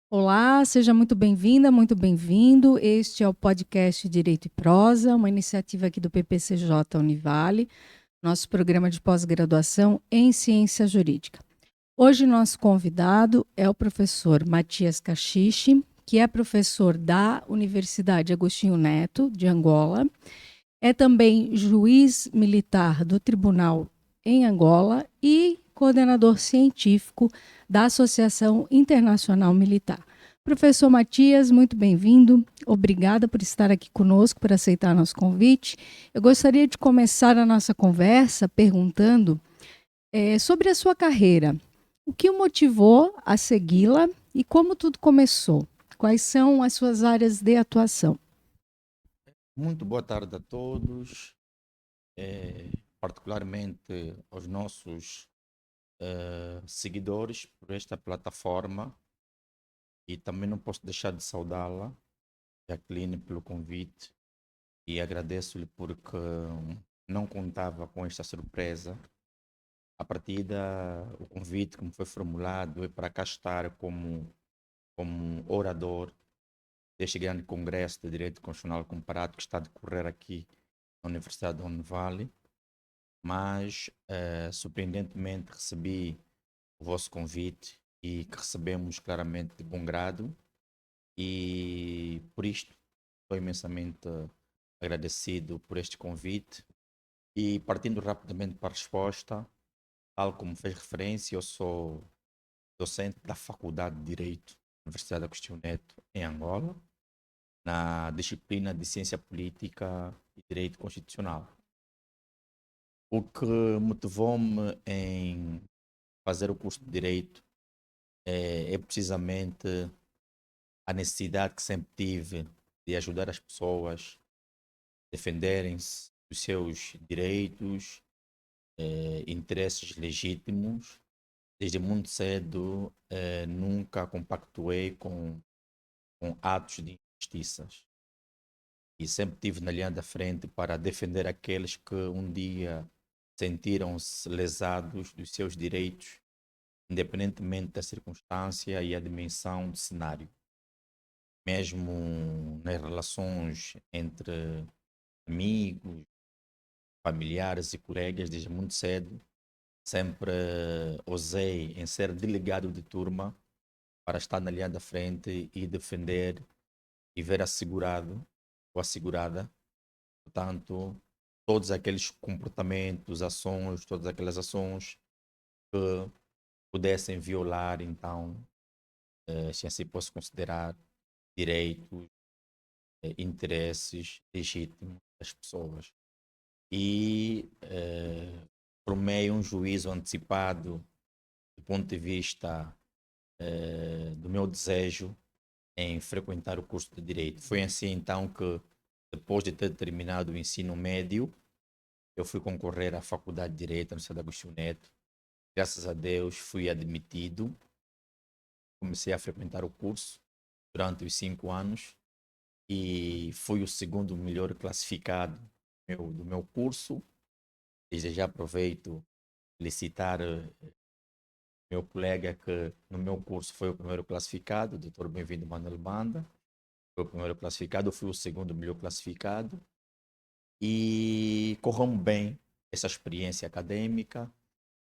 Olá, seja muito bem-vinda, muito bem-vindo. Este é o podcast Direito e Prosa, uma iniciativa aqui do PPCJ Univale, nosso programa de pós-graduação em Ciência Jurídica. Hoje, nosso convidado é o professor Matias Cachiche, que é professor da Universidade Agostinho Neto, de Angola. É também juiz militar do Tribunal em Angola e coordenador científico da Associação Internacional Militar. Professor Matias, muito bem-vindo. Obrigada por estar aqui conosco, por aceitar nosso convite. Eu gostaria de começar a nossa conversa perguntando sobre a sua carreira. O que o motivou a segui-la e como tudo começou? Quais são as suas áreas de atuação? Muito boa tarde a todos, particularmente aos nossos seguidores por esta plataforma, e também não posso deixar de saudá-la, Jacqueline, pelo convite, e agradeço-lhe porque não contava com esta surpresa. A partida, o convite que me foi formulado é para cá estar como orador deste grande congresso de Direito Constitucional Comparado que está a decorrer aqui na Universidade de Univale. Mas surpreendentemente recebi o vosso convite e que recebemos claramente de bom grado, e por isto estou imensamente agradecido por este convite. E partindo rapidamente para a resposta, tal como fez referência, eu sou docente da Faculdade de Direito da Universidade Agostinho Neto em Angola, na disciplina de Ciência Política e Direito Constitucional. O que motivou-me em fazer o curso de Direito é precisamente a necessidade que sempre tive de ajudar as pessoas a defenderem-se dos seus direitos, interesses legítimos. Desde muito cedo, nunca compactuei com atos de injustiças e sempre estive na linha da frente para defender aqueles que um dia sentiram-se lesados dos seus direitos, independentemente da circunstância e a dimensão do cenário. Mesmo nas relações entre amigos, familiares e colegas, desde muito cedo, sempre ousei em ser delegado de turma para estar na linha da frente e defender e ver assegurado ou assegurada, portanto, todos aqueles comportamentos, ações, todas aquelas ações que pudessem violar, então, se assim posso considerar, direitos, interesses legítimos das pessoas. E formei um juízo antecipado do ponto de vista do meu desejo em frequentar o curso de Direito. Foi assim então que, depois de ter terminado o ensino médio, eu fui concorrer à Faculdade de Direito da Universidade Agostinho Neto. Graças a Deus fui admitido, comecei a frequentar o curso durante os 5 anos e fui o segundo melhor classificado do meu curso. Desde já aproveito felicitar meu colega que no meu curso foi o primeiro classificado, o doutor Bem-vindo Manuel Banda. Foi o primeiro classificado, eu fui o segundo melhor classificado. E correu-me bem essa experiência acadêmica.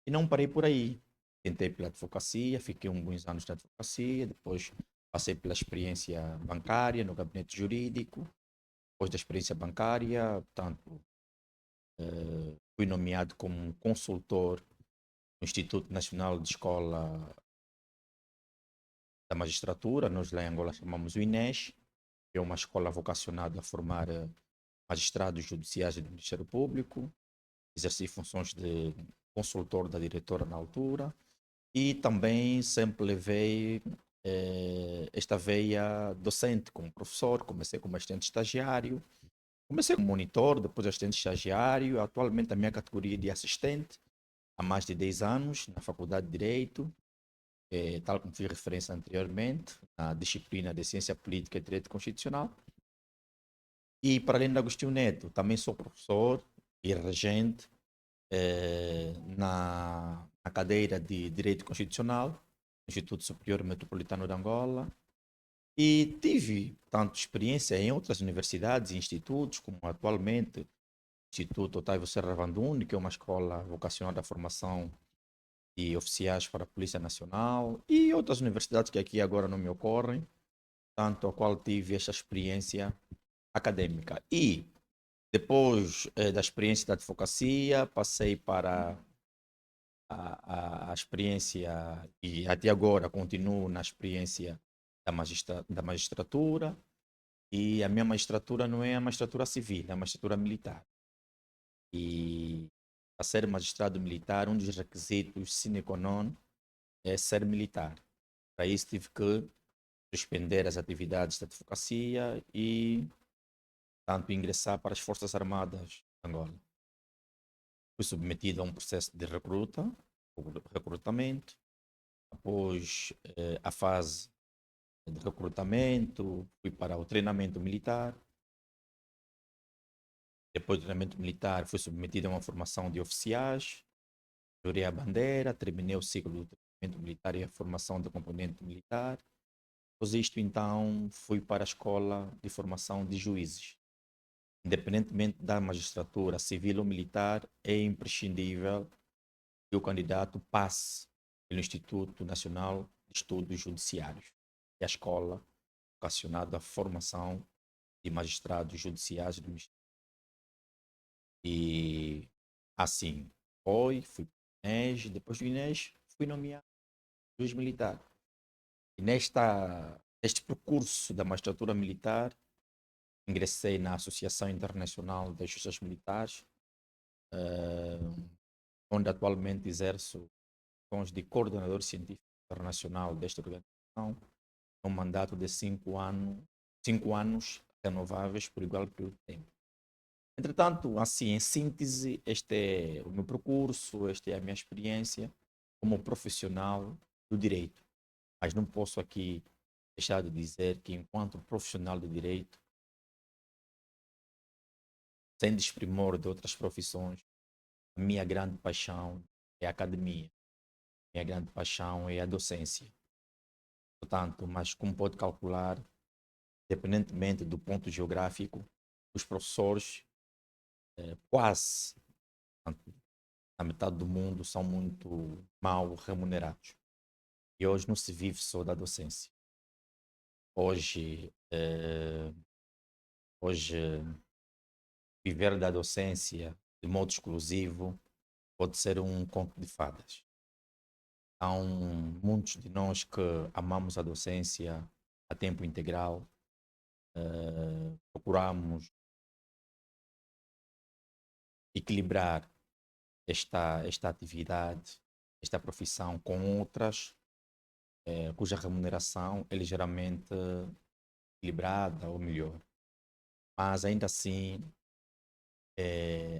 E não parei por aí. Tentei pela advocacia, fiquei alguns anos na advocacia, depois passei pela experiência bancária no gabinete jurídico. Depois da experiência bancária, portanto, fui nomeado como consultor no Instituto Nacional de Escola da Magistratura, nós lá em Angola chamamos o INES, que é uma escola vocacionada a formar magistrados judiciais e do Ministério Público. Exerci funções de consultor da diretora na altura e também sempre levei esta veia docente como professor. Comecei como assistente estagiário, comecei como monitor, depois assistente estagiário. Atualmente a minha categoria é de assistente há mais de 10 anos na Faculdade de Direito, tal como fiz referência anteriormente, na disciplina de Ciência Política e Direito Constitucional. E para além de Agostinho Neto, também sou professor e regente na cadeira de Direito Constitucional, no Instituto Superior Metropolitano de Angola. E tive tanto experiência em outras universidades e institutos, como atualmente o Instituto Otávio Serra Vanduni, que é uma escola vocacionada à formação de oficiais para a Polícia Nacional, e outras universidades que aqui agora não me ocorrem, tanto a qual tive esta experiência acadêmica. E depois da experiência da advocacia, passei para a experiência, e até agora continuo na experiência da magistratura, e a minha magistratura não é a magistratura civil, é a magistratura militar. E para ser magistrado militar, um dos requisitos sine qua non é ser militar. Para isso tive que suspender as atividades da advocacia e tanto ingressar para as Forças Armadas de Angola. Fui submetido a um processo de recrutamento. Após a fase de recrutamento, fui para o treinamento militar. Depois do treinamento militar, fui submetido a uma formação de oficiais, jurei a bandeira, terminei o ciclo do treinamento militar e a formação do componente militar. Após isto, então, fui para a escola de formação de juízes. Independentemente da magistratura civil ou militar, é imprescindível que o candidato passe pelo Instituto Nacional de Estudos Judiciários, que é a escola vocacionada à formação de magistrados judiciais do Ministério. E assim fui para o INES, depois do INES fui nomeado juiz militar. E neste percurso da magistratura militar, ingressei na Associação Internacional de Juízes Militares, onde atualmente exerço funções de coordenador científico internacional desta organização, um mandato de 5 anos renováveis por igual período de tempo. Entretanto, assim, em síntese, este é o meu percurso, esta é a minha experiência como profissional do direito. Mas não posso aqui deixar de dizer que, enquanto profissional do direito, sem desprimor de outras profissões, a minha grande paixão é a academia, a minha grande paixão é a docência. Portanto, mas como pode calcular, independentemente do ponto geográfico, os professores quase na metade do mundo são muito mal remunerados. E hoje não se vive só da docência. Hoje, hoje viver da docência de modo exclusivo pode ser um conto de fadas. Há muitos de nós que amamos a docência a tempo integral, procuramos equilibrar esta atividade, esta profissão com outras, cuja remuneração é ligeiramente equilibrada ou melhor. Mas ainda assim,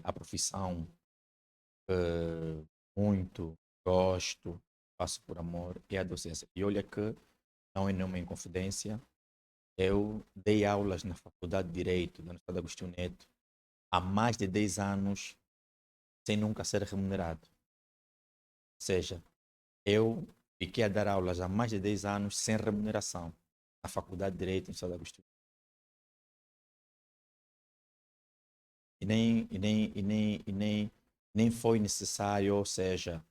a profissão que muito gosto, faço por amor, é a docência. E olha que não é nenhuma inconfidência, eu dei aulas na Faculdade de Direito da Universidade Agostinho Neto há mais de 10 anos sem nunca ser remunerado. Ou seja, eu fiquei a dar aulas há mais de 10 anos sem remuneração na Faculdade de Direito da Universidade Agostinho. Nem foi necessário, ou seja,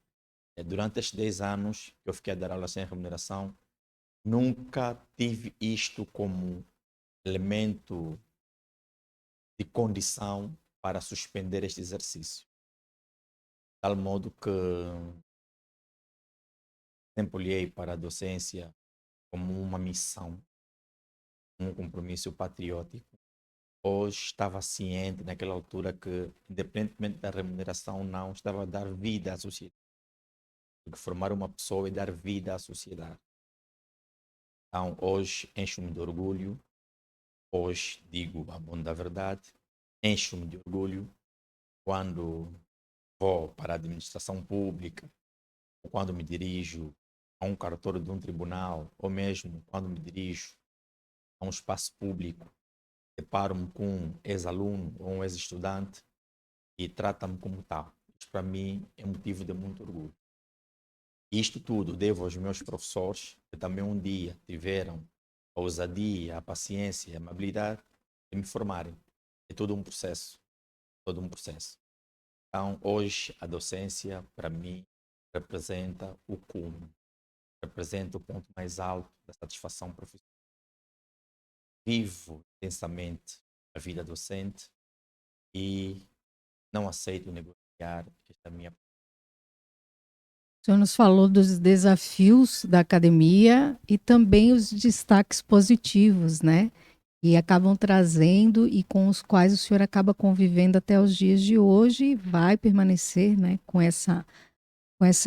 durante estes 10 anos que eu fiquei a dar aulas sem remuneração, nunca tive isto como elemento de condição para suspender este exercício. De tal modo que sempre olhei para a docência como uma missão, um compromisso patriótico. Hoje estava ciente, naquela altura, que, independentemente da remuneração, não estava a dar vida à sociedade. Porque formar uma pessoa é dar vida à sociedade. Então, hoje, encho-me de orgulho. Hoje, digo a bom da verdade, encho-me de orgulho quando vou para a administração pública, ou quando me dirijo a um cartório de um tribunal, ou mesmo quando me dirijo a um espaço público, deparo-me com um ex-aluno ou um ex-estudante e trata-me como tal. Isto para mim é motivo de muito orgulho. Isto tudo devo aos meus professores, que também um dia tiveram a ousadia, a paciência, a amabilidade de me formarem. É todo um processo, todo um processo. Então, hoje, a docência, para mim, representa o cume, representa o ponto mais alto da satisfação profissional. Vivo intensamente a vida docente e não aceito negociar esta minha. O senhor nos falou dos desafios da academia e também os destaques positivos, né? E acabam trazendo e com os quais o senhor acaba convivendo até os dias de hoje e vai permanecer, né, com essa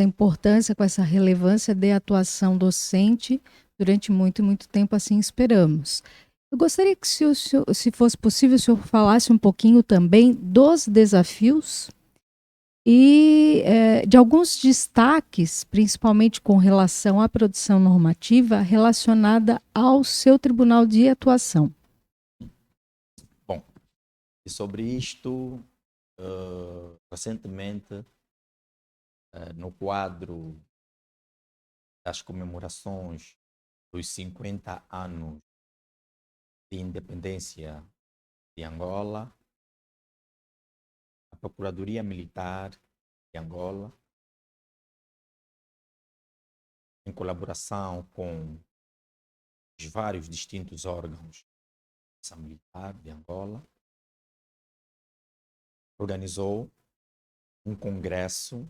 importância, com essa relevância de atuação docente durante muito, muito tempo, assim esperamos. Eu gostaria que, se fosse possível, o senhor falasse um pouquinho também dos desafios e de alguns destaques, principalmente com relação à produção normativa relacionada ao seu tribunal de atuação. Bom, e sobre isto, recentemente, no quadro das comemorações dos 50 anos de independência de Angola, a Procuradoria Militar de Angola, em colaboração com os vários distintos órgãos da Polícia Militar de Angola, organizou um congresso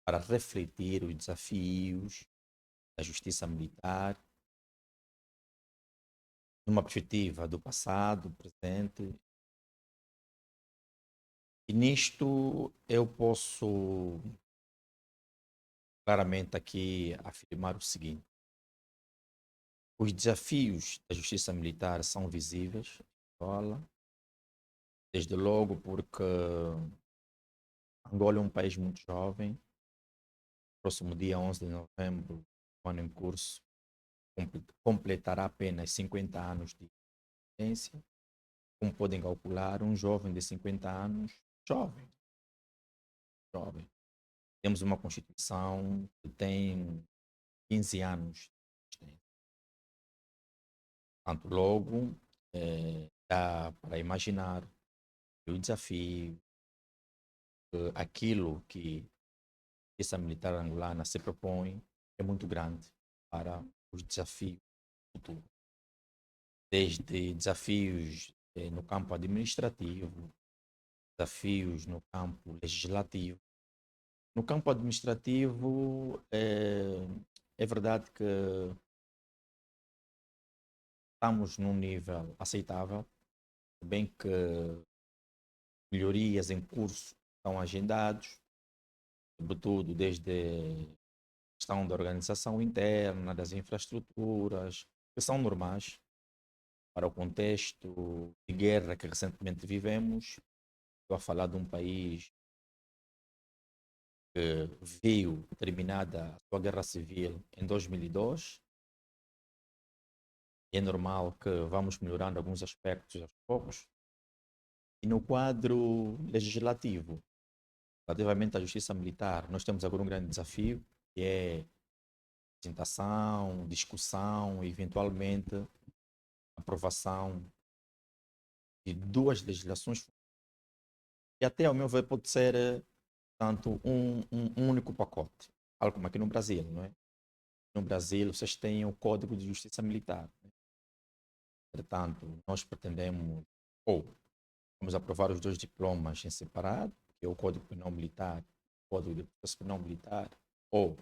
para refletir os desafios da justiça militar numa perspectiva do passado, presente. E nisto eu posso claramente aqui afirmar o seguinte: os desafios da justiça militar são visíveis em Angola, desde logo porque Angola é um país muito jovem. Próximo dia 11 de novembro, o ano em curso, completará apenas 50 anos de existência. Como podem calcular, um jovem de 50 anos, jovem, jovem. Temos uma Constituição que tem 15 anos de existência. Tanto logo, dá para imaginar o desafio, aquilo que essa militar angolana se propõe é muito grande para os desafios futuros. Desde desafios no campo administrativo, desafios no campo legislativo. No campo administrativo, é verdade que estamos num nível aceitável, bem que melhorias em curso estão agendados, sobretudo desde a questão da organização interna, das infraestruturas, que são normais para o contexto de guerra que recentemente vivemos. Estou a falar de um país que viu terminada a sua guerra civil em 2002. É normal que vamos melhorando alguns aspectos aos poucos. E no quadro legislativo, relativamente à justiça militar, nós temos agora um grande desafio, que é apresentação, discussão e, eventualmente, aprovação de duas legislações. E até, ao meu ver, pode ser tanto um único pacote, algo como aqui no Brasil, não é? No Brasil, vocês têm o Código de Justiça Militar. Portanto, nós pretendemos, ou vamos aprovar os dois diplomas em separado, que é o Código Penal Militar, o Código de Processo Penal Militar, ou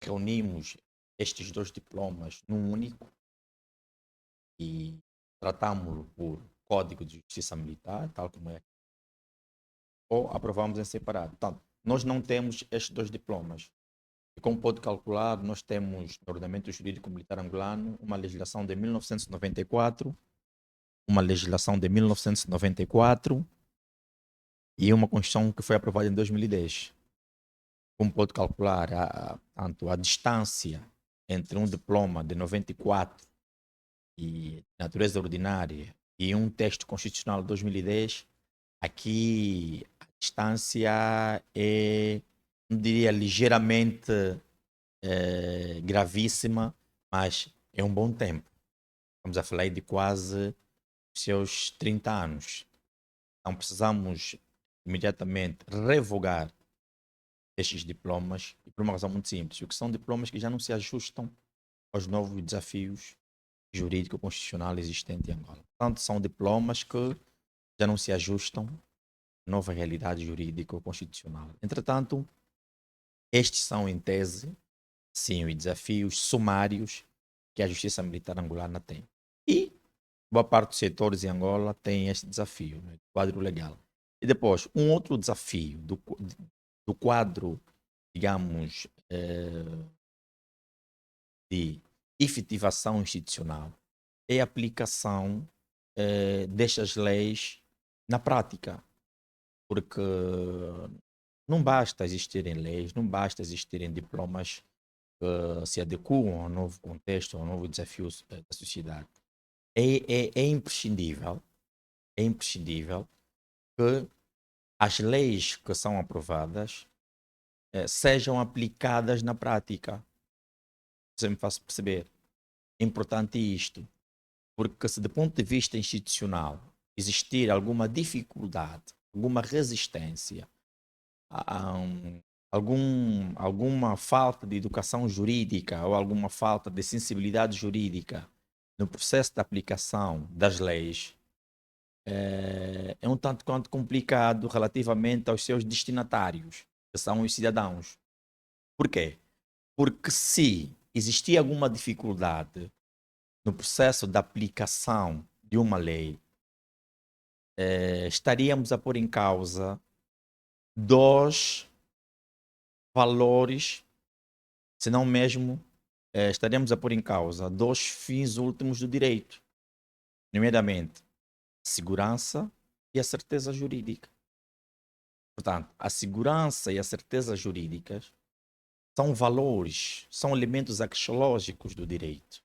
reunimos estes dois diplomas num único e tratamos-lo por Código de Justiça Militar, tal como é, ou aprovamos em separado. Portanto, nós não temos estes dois diplomas. E como pode calcular, nós temos no ordenamento jurídico militar angolano uma legislação de 1994, uma legislação de 1994 e uma Constituição que foi aprovada em 2010. Como pode calcular, a distância entre um diploma de 94 e natureza ordinária e um texto constitucional de 2010, aqui a distância é, não diria ligeiramente gravíssima, mas é um bom tempo. Estamos a falar aí de quase seus 30 anos. Então precisamos imediatamente revogar estes diplomas e por uma razão muito simples, porque são diplomas que já não se ajustam aos novos desafios jurídico-constitucional existentes em Angola. Portanto, são diplomas que já não se ajustam à nova realidade jurídico-constitucional. Entretanto, estes são, em tese, sim, os desafios sumários que a justiça militar angolana tem. E boa parte dos setores em Angola tem este desafio, né, do quadro legal. E depois, um outro desafio do quadro, digamos, de efetivação institucional é a aplicação destas leis na prática. Porque não basta existirem leis, não basta existirem diplomas que se adequam ao novo contexto, ao novo desafio da sociedade. É é imprescindível que as leis que são aprovadas sejam aplicadas na prática. Você me faz perceber. É importante isto, porque se do ponto de vista institucional existir alguma dificuldade, alguma resistência, a- alguma falta de educação jurídica ou alguma falta de sensibilidade jurídica no processo de aplicação das leis, é um tanto quanto complicado relativamente aos seus destinatários, que são os cidadãos. Por quê? Porque se existir alguma dificuldade no processo de aplicação de uma lei, estaríamos a pôr em causa dos valores, se não mesmo estaremos a pôr em causa dois fins últimos do direito, nomeadamente a segurança e a certeza jurídica. Portanto, a segurança e a certeza jurídicas são valores, são elementos axiológicos do direito.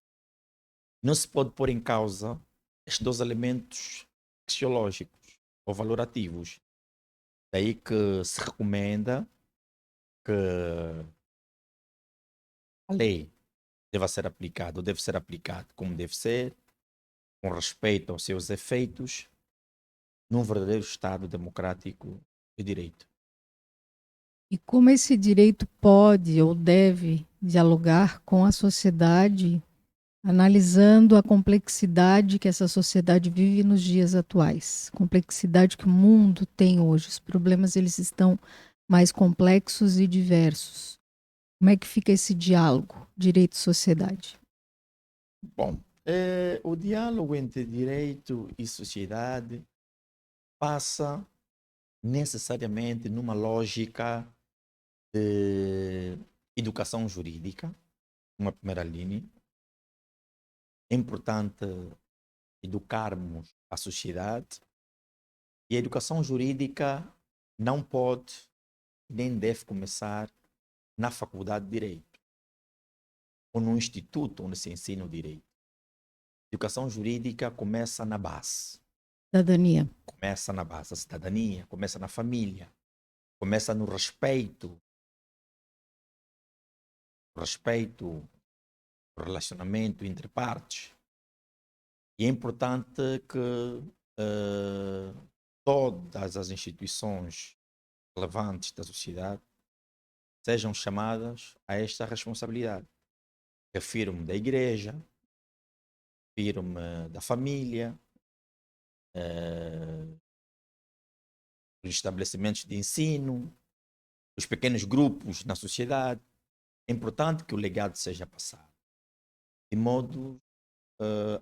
Não se pode pôr em causa estes dois elementos axiológicos ou valorativos. Daí que se recomenda que a lei deva ser aplicada, ou deve ser aplicada como deve ser, com respeito aos seus efeitos, num verdadeiro Estado democrático de direito. E como esse direito pode ou deve dialogar com a sociedade, analisando a complexidade que essa sociedade vive nos dias atuais, complexidade que o mundo tem hoje. Os problemas eles estão mais complexos e diversos. Como é que fica esse diálogo, direito e sociedade? Bom, o diálogo entre direito e sociedade passa necessariamente numa lógica de educação jurídica, uma primeira linha. É importante educarmos a sociedade e a educação jurídica não pode nem deve começar na faculdade de Direito ou no instituto onde se ensina o direito. A educação jurídica começa na base. Cidadania. Começa na base da cidadania, começa na família, começa no respeito, o relacionamento entre partes. E é importante que todas as instituições relevantes da sociedade sejam chamadas a esta responsabilidade. Refiro-me da igreja, refiro-me da família, dos estabelecimentos de ensino, os pequenos grupos na sociedade. É importante que o legado seja passado, de modo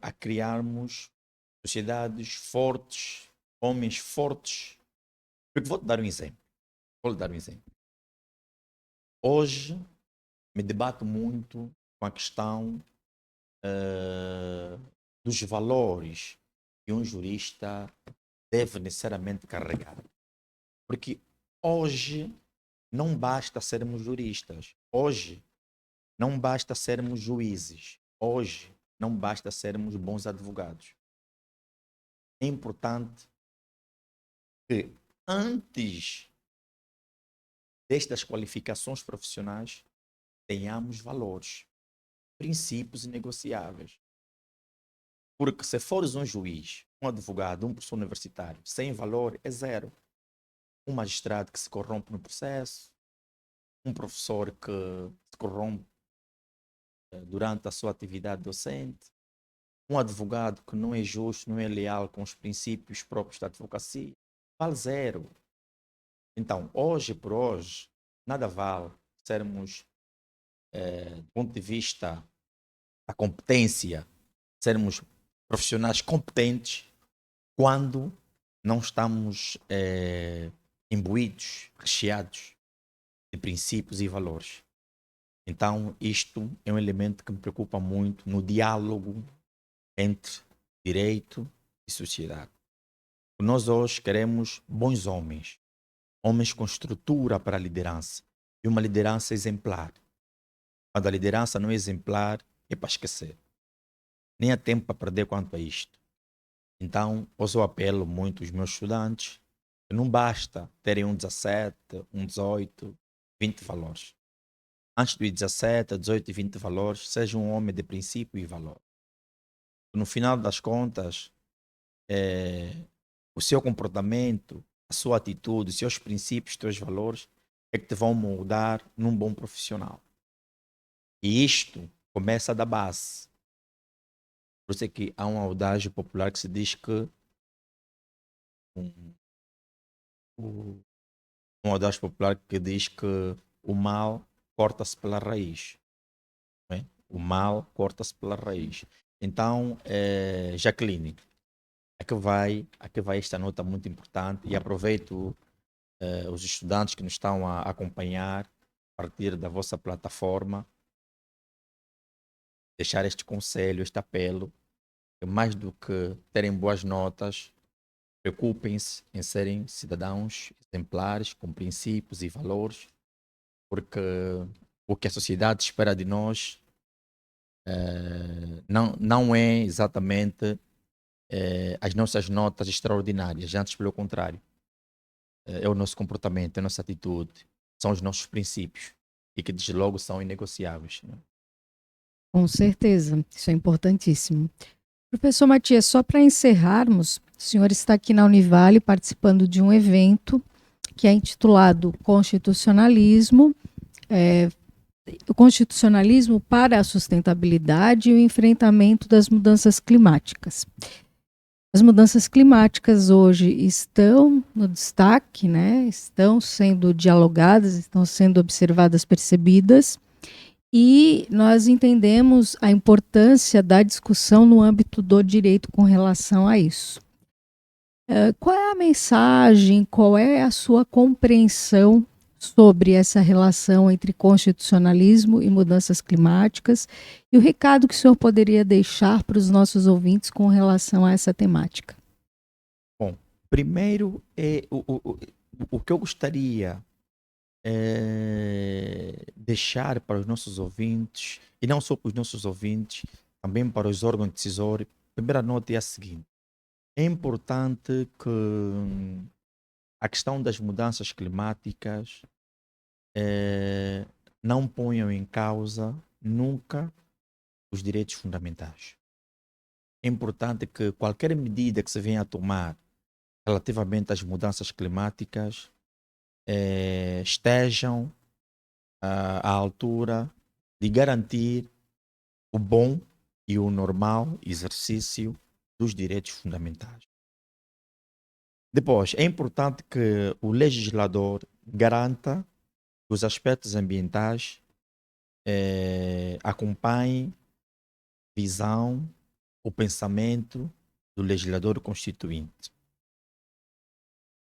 a criarmos sociedades fortes, homens fortes. Porque vou-te dar um exemplo. Vou-lhe dar um exemplo. Hoje me debato muito com a questão dos valores que um jurista deve necessariamente carregar. Porque hoje não basta sermos juristas. Hoje não basta sermos juízes. Hoje não basta sermos bons advogados. É importante que antes destas qualificações profissionais tenhamos valores, princípios inegociáveis. Porque se fores um juiz, um advogado, um professor universitário, sem valor, é zero. Um magistrado que se corrompe no processo, um professor que se corrompe durante a sua atividade docente, um advogado que não é justo, não é leal com os princípios próprios da advocacia, vale zero. Então, hoje por hoje, nada vale sermos, do ponto de vista da competência, sermos profissionais competentes quando não estamos imbuídos, recheados de princípios e valores. Então, isto é um elemento que me preocupa muito no diálogo entre direito e sociedade. Nós hoje queremos bons homens, homens com estrutura para a liderança e uma liderança exemplar. Quando a liderança não é exemplar, é para esquecer. Nem há tempo para perder quanto a isto. Então, eu apelo muito aos meus estudantes que não basta terem um 17, um 18, 20 valores. Antes dos 17, 18 e 20 valores, seja um homem de princípio e valor. No final das contas, o seu comportamento, a sua atitude, os seus princípios, os seus valores é que te vão moldar num bom profissional. E isto começa da base. Por isso é que há um adágio popular que se diz que um adágio popular que diz que o mal corta-se pela raiz. Não é? O mal corta-se pela raiz. Então, Jaqueline, aqui vai esta nota muito importante e aproveito os estudantes que nos estão a acompanhar a partir da vossa plataforma, deixar este conselho, este apelo, que mais do que terem boas notas, preocupem-se em serem cidadãos exemplares, com princípios e valores, porque o que a sociedade espera de nós não é exatamente as nossas notas extraordinárias, antes pelo contrário. É o nosso comportamento, é a nossa atitude, são os nossos princípios e que desde logo são inegociáveis. Né? Com certeza, isso é importantíssimo. Professor Matias, só para encerrarmos, o senhor está aqui na Univale participando de um evento que é intitulado Constitucionalismo, o Constitucionalismo para a Sustentabilidade e o Enfrentamento das Mudanças Climáticas. As mudanças climáticas hoje estão no destaque, né? Estão sendo dialogadas, estão sendo observadas, percebidas, e nós entendemos a importância da discussão no âmbito do direito com relação a isso. Qual é a mensagem, qual é a sua compreensão sobre essa relação entre constitucionalismo e mudanças climáticas e o recado que o senhor poderia deixar para os nossos ouvintes com relação a essa temática? Bom, primeiro, o que eu gostaria deixar para os nossos ouvintes, e não só para os nossos ouvintes, também para os órgãos decisórios, a primeira nota é a seguinte. É importante que a questão das mudanças climáticas não ponham em causa nunca os direitos fundamentais. É importante que qualquer medida que se venha a tomar relativamente às mudanças climáticas estejam à altura de garantir o bom e o normal exercício dos direitos fundamentais. Depois, é importante que o legislador garanta que os aspectos ambientais acompanhem a visão, o pensamento do legislador constituinte.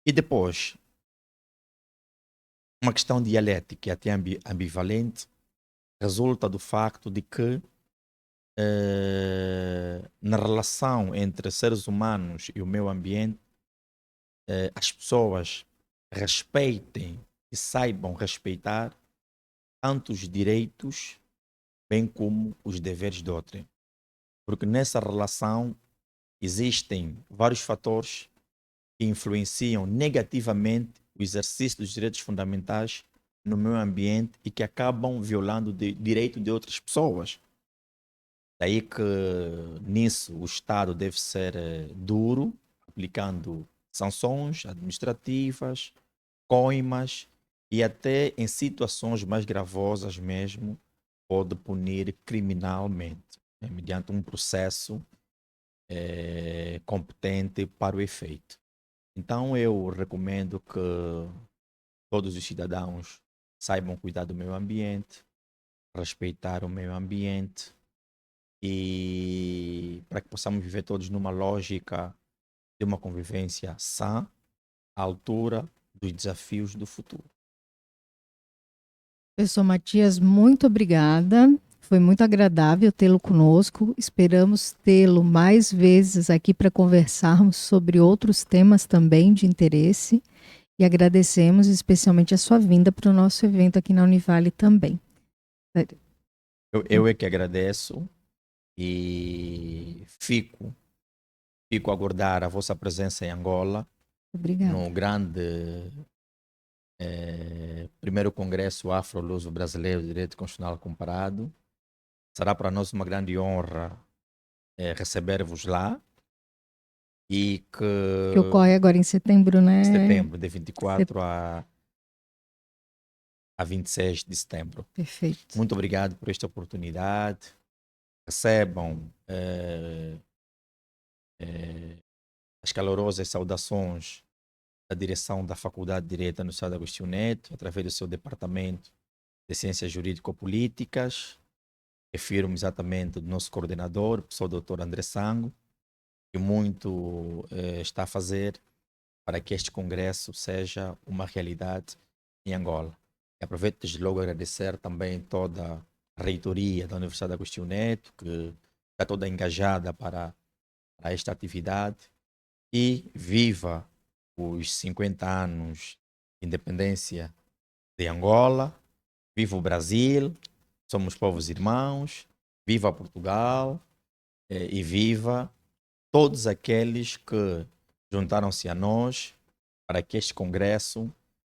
E depois, uma questão dialética e até ambivalente resulta do facto de que na relação entre seres humanos e o meio ambiente, as pessoas respeitem e saibam respeitar tanto os direitos bem como os deveres de outrem. Porque nessa relação existem vários fatores que influenciam negativamente o exercício dos direitos fundamentais no meio ambiente e que acabam violando o direito de outras pessoas. Daí que nisso o Estado deve ser duro, aplicando sanções administrativas, coimas e até em situações mais gravosas mesmo, pode punir criminalmente, né, mediante um processo competente para o efeito. Então eu recomendo que todos os cidadãos saibam cuidar do meio ambiente, respeitar o meio ambiente e para que possamos viver todos numa lógica de uma convivência sã, à altura dos desafios do futuro. Professor Matias, muito obrigada. Foi muito agradável tê-lo conosco. Esperamos tê-lo mais vezes aqui para conversarmos sobre outros temas também de interesse. E agradecemos especialmente a sua vinda para o nosso evento aqui na Univale também. Eu é que agradeço e fico a aguardar a vossa presença em Angola. Obrigada. No grande primeiro Congresso Afro-Luso Brasileiro de Direito Constitucional Comparado. Será para nós uma grande honra receber-vos lá e que ocorre agora em setembro, né? Setembro, de 24 a 26 de setembro. Perfeito. Muito obrigado por esta oportunidade. Recebam as calorosas saudações da direção da Faculdade de Direito da Universidade Agostinho Neto, através do seu Departamento de Ciências Jurídico-Políticas. Refiro-me exatamente do nosso coordenador, o professor Dr. André Sango, que muito está a fazer para que este congresso seja uma realidade em Angola. E aproveito desde logo agradecer também toda a reitoria da Universidade Agostinho Neto, que está toda engajada para esta atividade. E viva os 50 anos de independência de Angola, viva o Brasil, somos povos irmãos, viva Portugal e viva todos aqueles que juntaram-se a nós para que este congresso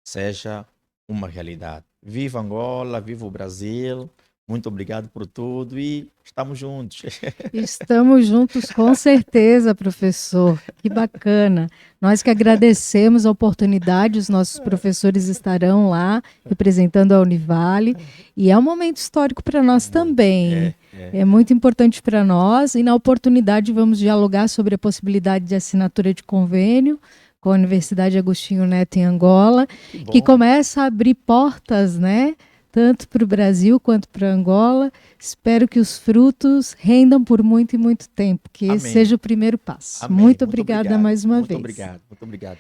seja uma realidade. Viva Angola, viva o Brasil, muito obrigado por tudo e estamos juntos. Estamos juntos com certeza, professor. Que bacana. Nós que agradecemos a oportunidade, os nossos professores estarão lá representando a Univale e é um momento histórico para nós também. É muito importante para nós e na oportunidade vamos dialogar sobre a possibilidade de assinatura de convênio com a Universidade Agostinho Neto em Angola, que começa a abrir portas, né? Tanto para o Brasil quanto para Angola. Espero que os frutos rendam por muito e muito tempo, que esse seja o primeiro passo. Amém. Muito obrigada mais uma vez. Muito obrigado.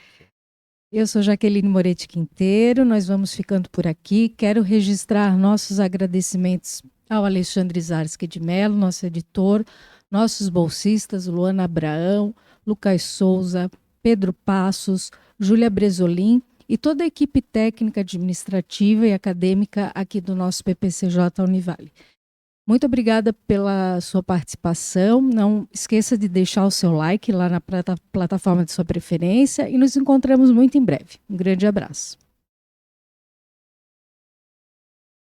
Eu sou Jaqueline Moretti Quinteiro, nós vamos ficando por aqui. Quero registrar nossos agradecimentos ao Alexandre Zarski de Mello, nosso editor, nossos bolsistas, Luana Abraão, Lucas Souza, Pedro Passos, Júlia Bresolim, e toda a equipe técnica, administrativa e acadêmica aqui do nosso PPCJ Univale. Muito obrigada pela sua participação. Não esqueça de deixar o seu like lá na plataforma de sua preferência e nos encontramos muito em breve. Um grande abraço.